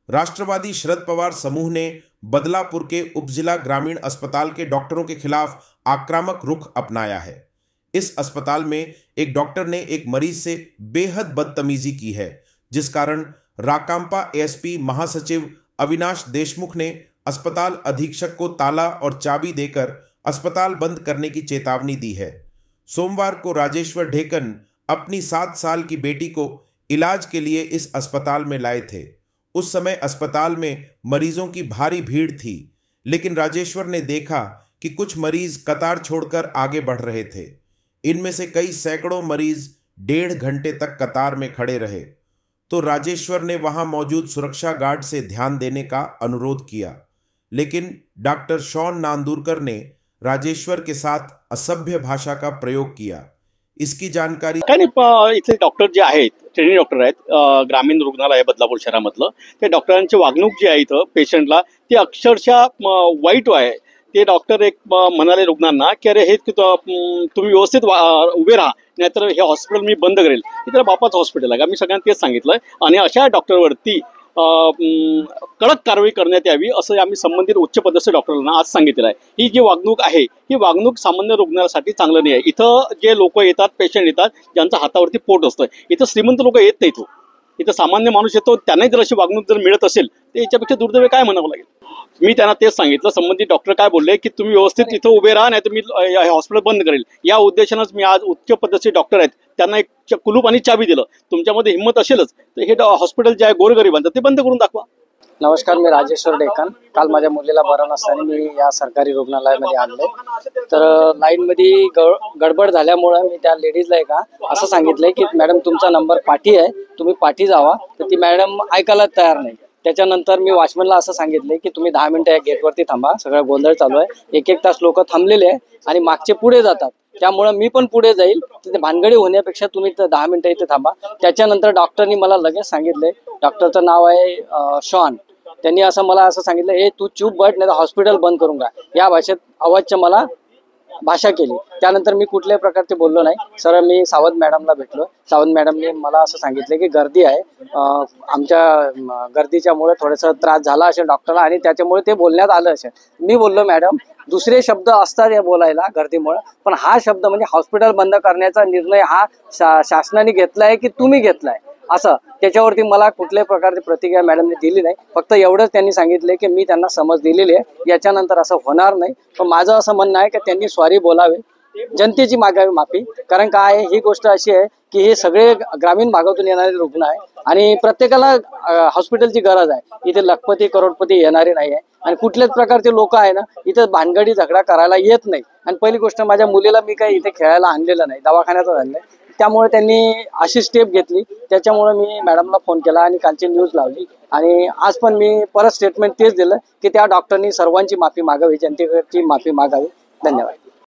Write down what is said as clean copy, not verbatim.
राष्ट्रवादी शरद पवार समूह ने बदलापुर के उपजिला ग्रामीण अस्पताल के डॉक्टरों के खिलाफ आक्रामक रुख अपनाया है। इस अस्पताल में एक डॉक्टर ने एक मरीज से बेहद बदतमीजी की है, जिस कारण राकांपा एएसपी महासचिव अविनाश देशमुख ने अस्पताल अधीक्षक को ताला और चाबी देकर अस्पताल बंद करने की चेतावनी दी है। सोमवार को राजेश्वर ढेकन अपनी 7 साल की बेटी को इलाज के लिए इस अस्पताल में लाए थे। उस समय अस्पताल में मरीजों की भारी भीड़ थी, लेकिन राजेश्वर ने देखा कि कुछ मरीज कतार छोड़कर आगे बढ़ रहे थे। इनमें से कई सैकड़ों मरीज 1.5 घंटे तक कतार में खड़े रहे, तो राजेश्वर ने वहां मौजूद सुरक्षा गार्ड से ध्यान देने का अनुरोध किया, लेकिन डॉक्टर शॉन नांदूरकर ने राजेश्वर के साथ असभ्य भाषा का प्रयोग किया। इसकी जानकारी काय नाही, इथे डॉक्टर जे आहेत ट्रेनिंग डॉक्टर आहेत ग्रामीण रुग्णालय बदलापूर शहरामधलं, ते डॉक्टरांची वागणूक जी आहे इथं पेशंटला ती अक्षरशः वाईट आहे। ते डॉक्टर एक म्हणाले रुग्णांना की अरे हे तुम्ही व्यवस्थित उभे राहा, नाहीतर हे हॉस्पिटल मी बंद करेल। हे त्याला बापाचं हॉस्पिटल आहे, मी सगळ्यांना तेच सांगितलं आणि अशा डॉक्टरवरती कडक कारवाई करण्यात यावी असं आम्ही संबंधित उच्च पदस्थ डॉक्टरांना आज सांगितलं आहे। ही जी वागणूक आहे ही वागणूक सामान्य रुग्णासाठी चांगलं नाही आहे। इथं जे लोक येतात, पेशंट येतात, ज्यांच्या हातावरती पोट असतं, इथं श्रीमंत लोक येत नाहीत, इथं सामान्य माणूस येतो, त्यांनाही जर अशी वागणूक जर मिळत असेल तर याच्यापेक्षा दुर्दैव काय म्हणावं लागेल। मी त्यांना तेच सांगितलं, संबंधित डॉक्टर काय बोलले की तुम्ही व्यवस्थित इथं उभे राहा, नाही तर मी हॉस्पिटल बंद करेल। या उद्देशानंच मी आज उच्च पदस्थ डॉक्टर आहेत त्यांना एक कुलूप आणि चाबी दिलं। तुमच्यामध्ये हिंमत असेलच तर हे हॉस्पिटल जे आहे गोरगरिबांचं ते बंद करून दाखवा। नमस्कार, मी राजेश्वर ढेकन। काल माझ्या मुलीला बरं नसताना मी या सरकारी रुग्णालयामध्ये आणले, तर लाईनमध्ये गडबड झाल्यामुळे मी त्या लेडीजला असं सांगितलंय की मॅडम तुमचा नंबर पाठी आहे, तुम्ही पाठी जावा, तर ती मॅडम ऐकायला तयार नाही। त्याच्यानंतर मी वॉचमनला असं सांगितले की तुम्ही 10 मिनिटं या गेटवरती थांबा, सगळा गोंधळ चालू आहे। 1-1 तास लोक थांबलेले आहे आणि मागचे पुढे जातात, त्यामुळे मी पण पुढे जाईल, तिथे भानगडी होण्यापेक्षा तुम्ही 10 मिनिटं इथे थांबा। त्याच्यानंतर डॉक्टरनी मला लगेच सांगितले, डॉक्टरचं नाव आहे शॉन, त्यांनी असं मला असं सांगितलं, हे तू चूप बट नाही तर हॉस्पिटल बंद करून का, या भाषेत अवाच्य मला भाषा केली। त्यानंतर मी कुठल्याही प्रकारचे बोललो नाही, सरळ मी सावंत मॅडमला भेटलो। सावंत मॅडमने मला असं सांगितलं की गर्दी आहे, आमच्या गर्दीच्यामुळे थोडासा त्रास झाला असेल डॉक्टरला आणि त्याच्यामुळे ते बोलण्यात आलं असेल। मी बोललो मॅडम दुसरे शब्द असतात या बोलायला गर्दीमुळे, पण हा शब्द म्हणजे हॉस्पिटल बंद करण्याचा निर्णय हा शासनाने घेतलाय की तुम्ही घेतलाय असं, त्याच्यावरती मला कुठल्याही प्रकारची प्रतिक्रिया मॅडमने दिली नाही। फक्त एवढंच त्यांनी सांगितले की मी त्यांना समज दिलेली आहे, याच्यानंतर असं होणार नाही। पण माझं असं म्हणणं आहे की त्यांनी सॉरी बोलावे, जनतेची मागावी माफी, कारण काय ही गोष्ट अशी आहे की हे सगळे ग्रामीण भागातून येणारे रुग्ण आहे आणि प्रत्येकाला हॉस्पिटलची गरज आहे। इथे लखपती करोडपती येणारे नाही आहे आणि कुठल्याच प्रकारचे लोक आहे ना इथे भानगडी झगडा करायला येत नाही। आणि पहिली गोष्ट माझ्या मुलीला मी काही इथे खेळायला आणलेलं नाही, दवाखान्यातच आणलंय, त्यामुळे त्यांनी अशी स्टेप घेतली। त्याच्यामुळे मी मॅडमला फोन केला आणि कालची न्यूज लावली आणि आज पण मी परत स्टेटमेंट तेच दिलं की त्या डॉक्टरनी सर्वांची माफी मागावी, जनतेची माफी मागावी। धन्यवाद।